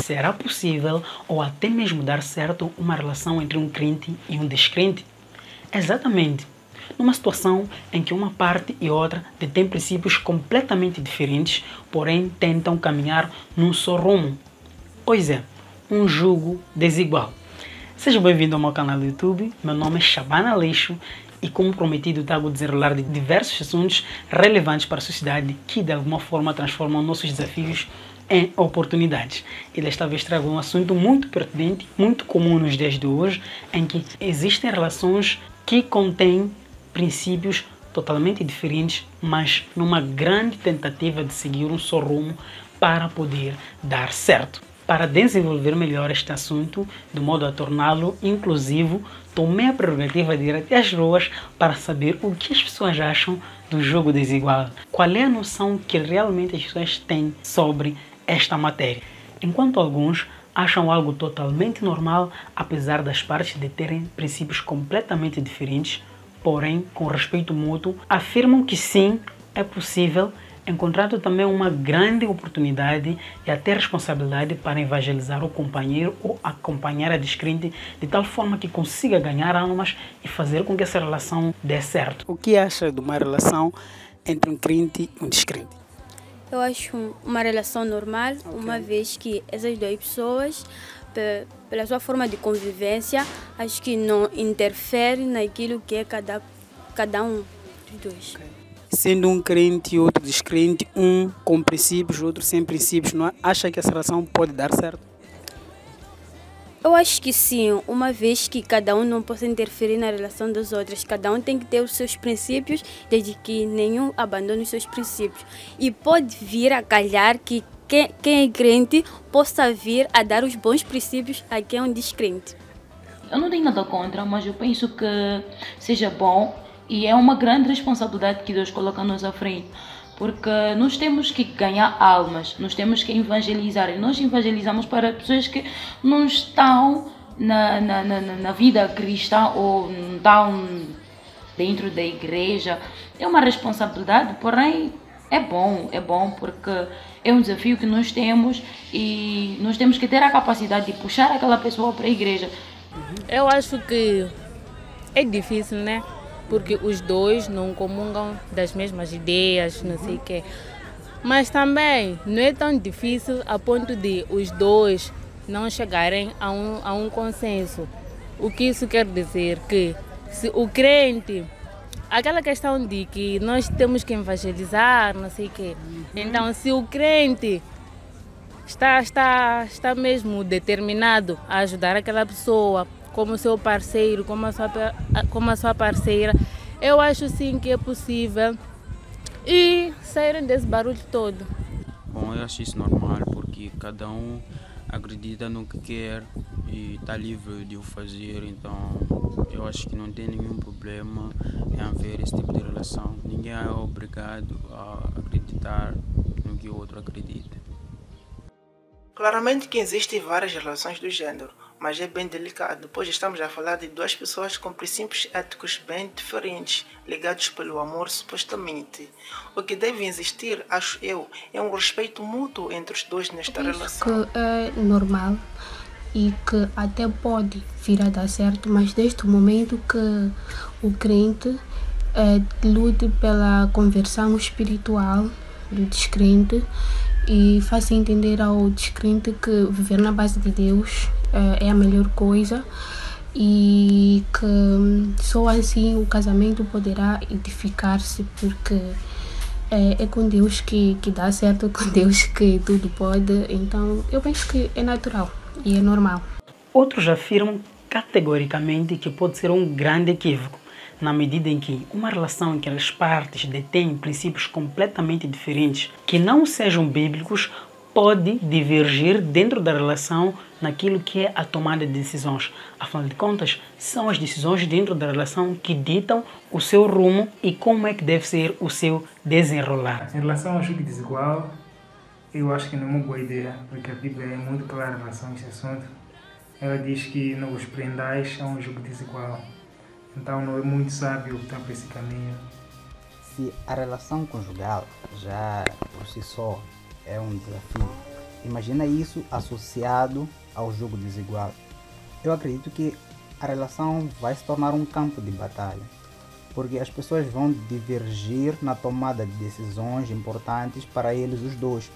será possível ou até mesmo dar certo uma relação entre um crente e um descrente? Exatamente. Numa situação em que uma parte e outra detêm princípios completamente diferentes, porém tentam caminhar num só rumo. Pois é, um jugo desigual. Seja bem-vindo ao meu canal do YouTube, meu nome é Shabana Aleixo e, como prometido, trago o desenrolar de diversos assuntos relevantes para a sociedade que de alguma forma transformam nossos desafios em oportunidades. E desta vez trago um assunto muito pertinente, muito comum nos dias de hoje, em que existem relações que contêm princípios totalmente diferentes, mas numa grande tentativa de seguir um só rumo para poder dar certo. Para desenvolver melhor este assunto, de modo a torná-lo inclusivo, tomei a prerrogativa de ir até as ruas para saber o que as pessoas acham do jogo desigual. Qual é a noção que realmente as pessoas têm sobre esta matéria. Enquanto alguns acham algo totalmente normal, apesar das partes de terem princípios completamente diferentes, porém, com respeito mútuo, afirmam que sim, é possível, encontrando também uma grande oportunidade e até responsabilidade para evangelizar o companheiro ou a companheira descrente de tal forma que consiga ganhar almas e fazer com que essa relação dê certo. O que acha de uma relação entre um crente e um descrente? Eu acho uma relação normal, uma vez que essas duas pessoas, pela sua forma de convivência, acho que não interfere naquilo que é cada um dos dois. Sendo um crente e outro descrente, um com princípios, outro sem princípios, não acha que essa relação pode dar certo? Eu acho que sim, uma vez que cada um não possa interferir na relação dos outros, cada um tem que ter os seus princípios, desde que nenhum abandone os seus princípios. E pode vir a calhar que quem é crente possa vir a dar os bons princípios a quem é um descrente. Eu não tenho nada contra, mas eu penso que seja bom e é uma grande responsabilidade que Deus coloca nos à frente. Porque nós temos que ganhar almas, nós temos que evangelizar. E nós evangelizamos para pessoas que não estão na vida cristã ou não estão dentro da igreja. É uma responsabilidade, porém é bom porque é um desafio que nós temos e nós temos que ter a capacidade de puxar aquela pessoa para a igreja. Eu acho que é difícil, né? Porque os dois não comungam das mesmas ideias, não sei o quê. Mas também não é tão difícil a ponto de os dois não chegarem a um consenso. O que isso quer dizer? Que se o crente, aquela questão de que nós temos que evangelizar, não sei o quê. Então, se o crente está mesmo determinado a ajudar aquela pessoa, como seu parceiro, como a sua parceira, eu acho sim que é possível e saírem desse barulho todo. Bom, eu acho isso normal porque cada um acredita no que quer e está livre de o fazer, então eu acho que não tem nenhum problema em haver esse tipo de relação. Ninguém é obrigado a acreditar no que o outro acredita. Claramente que existem várias relações do gênero, mas é bem delicado, pois estamos a falar de duas pessoas com princípios éticos bem diferentes, ligados pelo amor supostamente. O que deve existir, acho eu, é um respeito mútuo entre os dois nesta relação. Que é normal e que até pode vir a dar certo, mas desde o momento que o crente lute pela conversão espiritual do descrente e faça entender ao descrente que viver na base de Deus é a melhor coisa e que só assim o casamento poderá edificar-se, porque é com Deus que dá certo, é com Deus que tudo pode. Então eu penso que é natural e é normal. Outros afirmam categoricamente que pode ser um grande equívoco, na medida em que uma relação em que as partes detêm princípios completamente diferentes, que não sejam bíblicos, pode divergir dentro da relação naquilo que é a tomada de decisões. Afinal de contas, são as decisões dentro da relação que ditam o seu rumo e como é que deve ser o seu desenrolar. Em relação ao jogo desigual, eu acho que não é uma boa ideia, porque a Bíblia é muito clara em relação a esse assunto. Ela diz que não os prendais a um jogo desigual. Então não é muito sábio optar por esse caminho. Se a relação conjugal já por si só é um desafio, Imagina isso associado ao jogo desigual. Eu acredito que a relação vai se tornar um campo de batalha, porque as pessoas vão divergir na tomada de decisões importantes para eles os dois.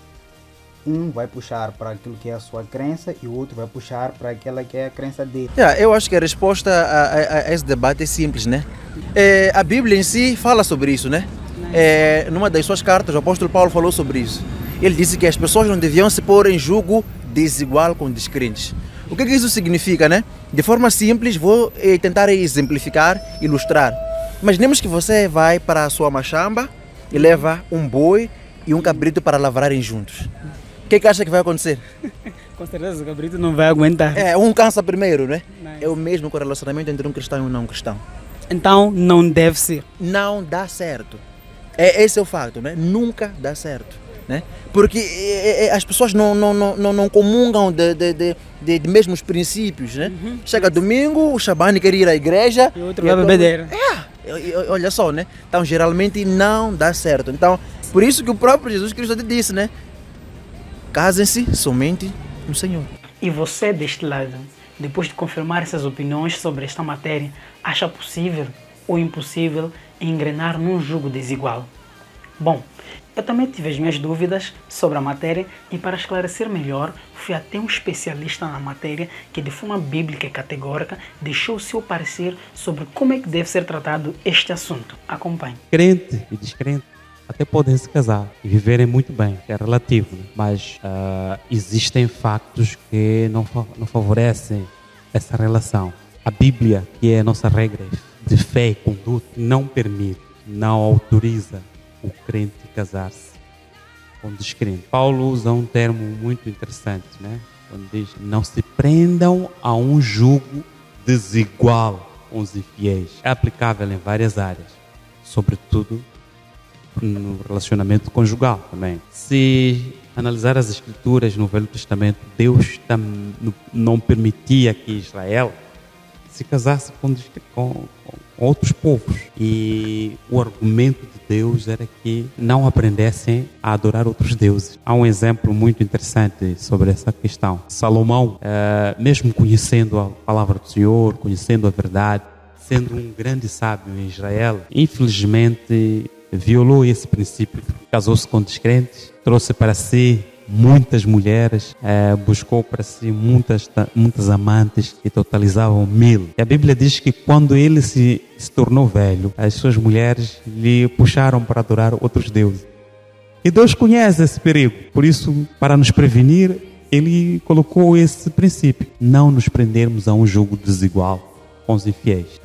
Um vai puxar para aquilo que é a sua crença e o outro vai puxar para aquela que é a crença dele. Eu acho que a resposta a esse debate é simples, né? A Bíblia em si fala sobre isso, né? Numa das suas cartas, o apóstolo Paulo falou sobre isso. Ele disse que as pessoas não deviam se pôr em julgo desigual com descrentes. O que isso significa, né? De forma simples, vou tentar exemplificar, ilustrar. Imaginemos que você vai para a sua machamba e leva um boi e um cabrito para lavrarem juntos. O que acha que vai acontecer? Com certeza o cabrito não vai aguentar. Um cansa primeiro, né? Nice. É o mesmo com o relacionamento entre um cristão e um não cristão. Então não deve ser. Não dá certo. Esse é o fato, né? Nunca dá certo, né? Porque as pessoas não comungam de mesmos princípios, né? Chega domingo, o Shabani quer ir à igreja e o outro vai beber. Olha só, né? Então geralmente não dá certo. Então, por isso que o próprio Jesus Cristo disse, né? Casem-se somente no Senhor. E você deste lado, depois de confirmar essas opiniões sobre esta matéria, acha possível ou impossível engrenar num jogo desigual? Bom, eu também tive as minhas dúvidas sobre a matéria e para esclarecer melhor, fui até um especialista na matéria que de forma bíblica e categórica deixou o seu parecer sobre como é que deve ser tratado este assunto. Acompanhe. Crente e descrente até podem se casar e viverem muito bem, é relativo, né? Mas existem factos que não favorecem essa relação. A Bíblia, que é a nossa regra de fé e conduta, não permite, não autoriza o crente casar-se com descrente. Paulo usa um termo muito interessante, né? Quando diz: não se prendam a um jugo desigual com os infiéis. É aplicável em várias áreas, sobretudo no relacionamento conjugal também. Se analisar as escrituras no Velho Testamento, Deus não permitia que Israel se casasse com outros povos. E o argumento de Deus era que não aprendessem a adorar outros deuses. Há um exemplo muito interessante sobre essa questão. Salomão, mesmo conhecendo a palavra do Senhor, conhecendo a verdade, sendo um grande sábio em Israel, infelizmente violou esse princípio. Casou-se com descrentes, trouxe para si muitas mulheres, buscou para si muitas amantes que totalizavam 1000. E a Bíblia diz que quando ele se tornou velho, as suas mulheres lhe puxaram para adorar outros deuses. E Deus conhece esse perigo, por isso, para nos prevenir, ele colocou esse princípio: não nos prendermos a um jugo desigual com os infiéis.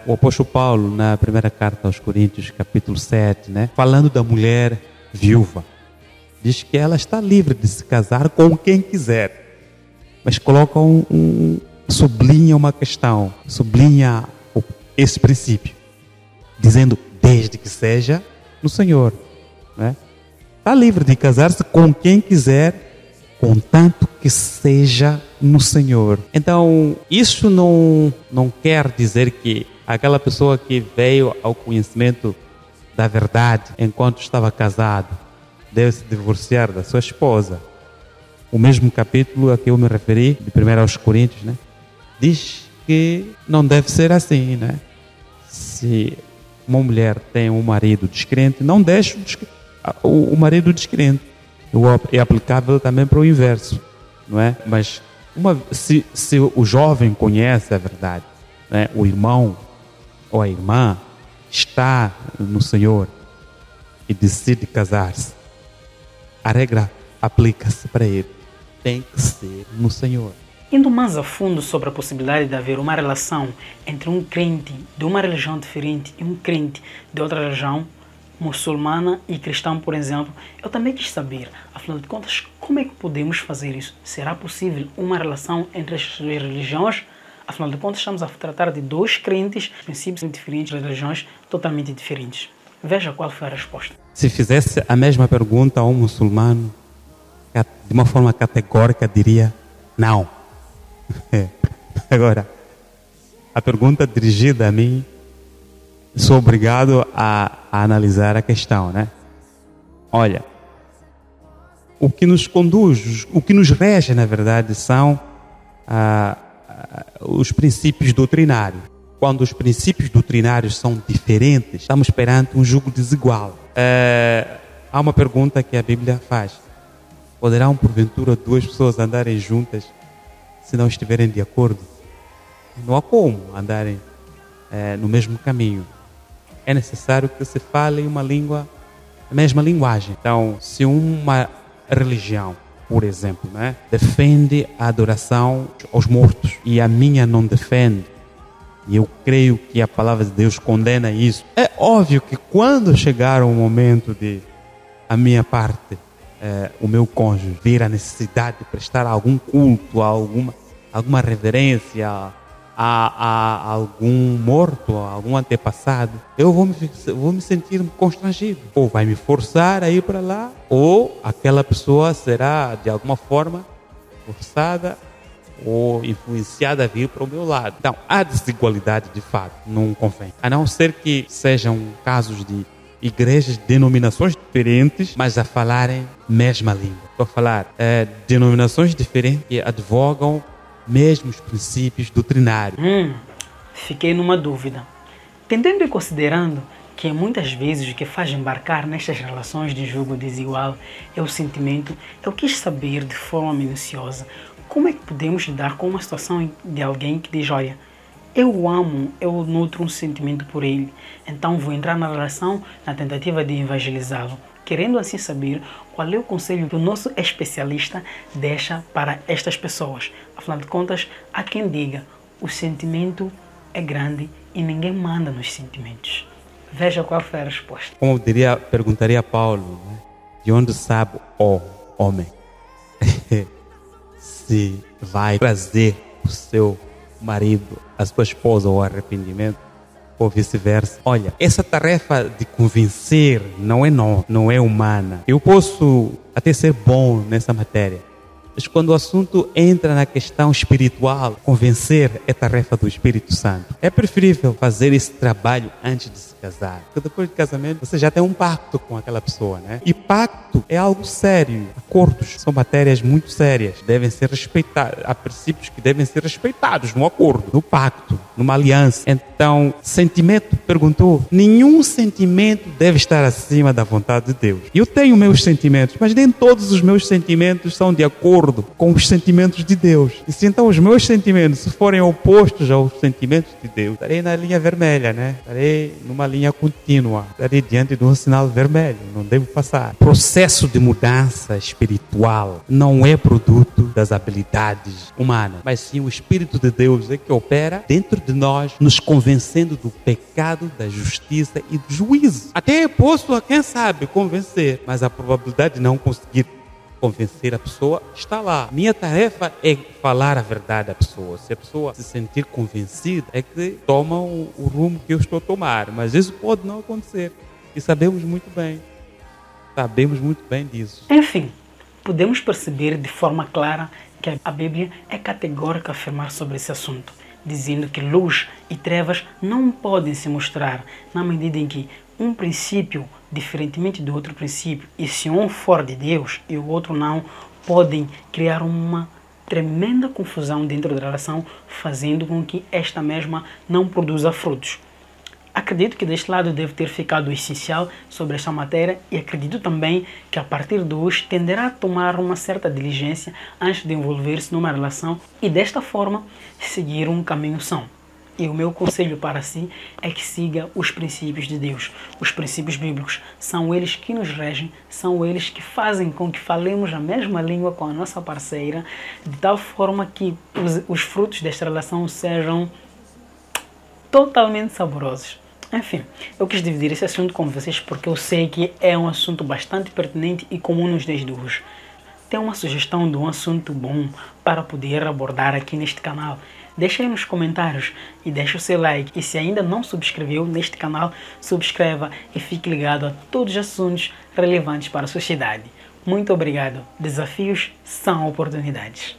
O apóstolo Paulo, na primeira carta aos Coríntios, capítulo 7, né, falando da mulher viúva, diz que ela está livre de se casar com quem quiser, mas coloca sublinha uma questão, sublinha esse princípio, dizendo: desde que seja no Senhor, né? Está livre de casar-se com quem quiser, contanto que seja no Senhor. Então, isso não quer dizer que aquela pessoa que veio ao conhecimento da verdade enquanto estava casado deve se divorciar da sua esposa. O mesmo capítulo a que eu me referi, de 1 aos Coríntios, né, diz que não deve ser assim, né? Se uma mulher tem um marido descrente, não deixe o marido descrente. É aplicável também para o inverso, não é? Mas se o jovem conhece a verdade, né, o irmão ou a irmã está no Senhor e decide casar-se, a regra aplica-se para ele. Tem que ser no Senhor. Indo mais a fundo sobre a possibilidade de haver uma relação entre um crente de uma religião diferente e um crente de outra religião, muçulmana e cristão, por exemplo, eu também quis saber, afinal de contas, como é que podemos fazer isso? Será possível uma relação entre as duas religiões? Afinal de contas, estamos a tratar de dois crentes, princípios diferentes, religiões totalmente diferentes. Veja qual foi a resposta. Se fizesse a mesma pergunta a um muçulmano, de uma forma categórica, diria não. Agora, a pergunta dirigida a mim, sou obrigado a analisar a questão, né? Olha, o que nos conduz, o que nos rege, na verdade, são os princípios doutrinários. Quando os princípios doutrinários são diferentes, estamos perante um jugo desigual. Há uma pergunta que a Bíblia faz: poderão, porventura, duas pessoas andarem juntas se não estiverem de acordo? Não há como andarem no mesmo caminho. É necessário que se fale uma língua, a mesma linguagem. Então, se uma religião, por exemplo, né, defende a adoração aos mortos e a minha não defende, e eu creio que a palavra de Deus condena isso, é óbvio que quando chegar o momento de a minha parte, o meu cônjuge, ver a necessidade de prestar algum culto, alguma reverência a algum morto, a algum antepassado, eu vou me sentir constrangido. Ou vai me forçar a ir para lá, ou aquela pessoa será, de alguma forma, forçada ou influenciada a vir para o meu lado. Então, há desigualdade de fato, não convém. A não ser que sejam casos de igrejas de denominações diferentes, mas a falarem mesma língua. Estou a falar denominações diferentes que advogam mesmos princípios doutrinários. Fiquei numa dúvida. Tentando e considerando que muitas vezes o que faz embarcar nestas relações de julgo desigual é o sentimento, eu quis saber de forma minuciosa como é que podemos lidar com uma situação de alguém que diz: olha, eu o amo, eu nutro um sentimento por ele, então vou entrar na relação na tentativa de evangelizá-lo. Querendo assim saber qual é o conselho que o nosso especialista deixa para estas pessoas. Afinal de contas, há quem diga: o sentimento é grande e ninguém manda nos sentimentos. Veja qual foi a resposta. Como perguntaria a Paulo, né? De onde sabe o homem se vai trazer o seu marido, a sua esposa, ao arrependimento, ou vice-versa? Olha, essa tarefa de convencer não é nossa, não é humana. Eu posso até ser bom nessa matéria, mas quando o assunto entra na questão espiritual, convencer é tarefa do Espírito Santo. É preferível fazer esse trabalho antes de se casar, porque depois do casamento você já tem um pacto com aquela pessoa, né? E pacto é algo sério. Acordos são matérias muito sérias, devem ser respeitados. Há princípios que devem ser respeitados no acordo, no pacto, numa aliança. Então, sentimento, perguntou, nenhum sentimento deve estar acima da vontade de Deus. Eu tenho meus sentimentos, mas nem todos os meus sentimentos são de acordo com os sentimentos de Deus. E se então os meus sentimentos forem opostos aos sentimentos de Deus, estarei na linha vermelha, né? Estarei numa linha contínua, estarei diante de um sinal vermelho, não devo passar. O processo de mudança espiritual não é produto das habilidades humanas, mas sim o Espírito de Deus é que opera dentro de nós, nos convencendo do pecado, da justiça e do juízo. Até posso, quem sabe, convencer, mas a probabilidade de não conseguir convencer a pessoa está lá. Minha tarefa é falar a verdade à pessoa. Se a pessoa se sentir convencida, é que toma o rumo que eu estou a tomar. Mas isso pode não acontecer. E sabemos muito bem. Sabemos muito bem disso. Enfim, podemos perceber de forma clara que a Bíblia é categórica a afirmar sobre esse assunto, dizendo que luz e trevas não podem se mostrar na medida em que um princípio, diferentemente do outro princípio, e se um for de Deus e o outro não, podem criar uma tremenda confusão dentro da relação, fazendo com que esta mesma não produza frutos. Acredito que deste lado deve ter ficado o essencial sobre esta matéria e acredito também que a partir de hoje tenderá a tomar uma certa diligência antes de envolver-se numa relação e desta forma seguir um caminho são. E o meu conselho para si é que siga os princípios de Deus. Os princípios bíblicos são eles que nos regem, são eles que fazem com que falemos a mesma língua com a nossa parceira, de tal forma que os frutos desta relação sejam totalmente saborosos. Enfim, eu quis dividir esse assunto com vocês porque eu sei que é um assunto bastante pertinente e comum nos dias de hoje. Tem uma sugestão de um assunto bom para poder abordar aqui neste canal? Deixa aí nos comentários e deixa o seu like. E se ainda não subscreveu neste canal, subscreva e fique ligado a todos os assuntos relevantes para a sociedade. Muito obrigado. Desafios são oportunidades.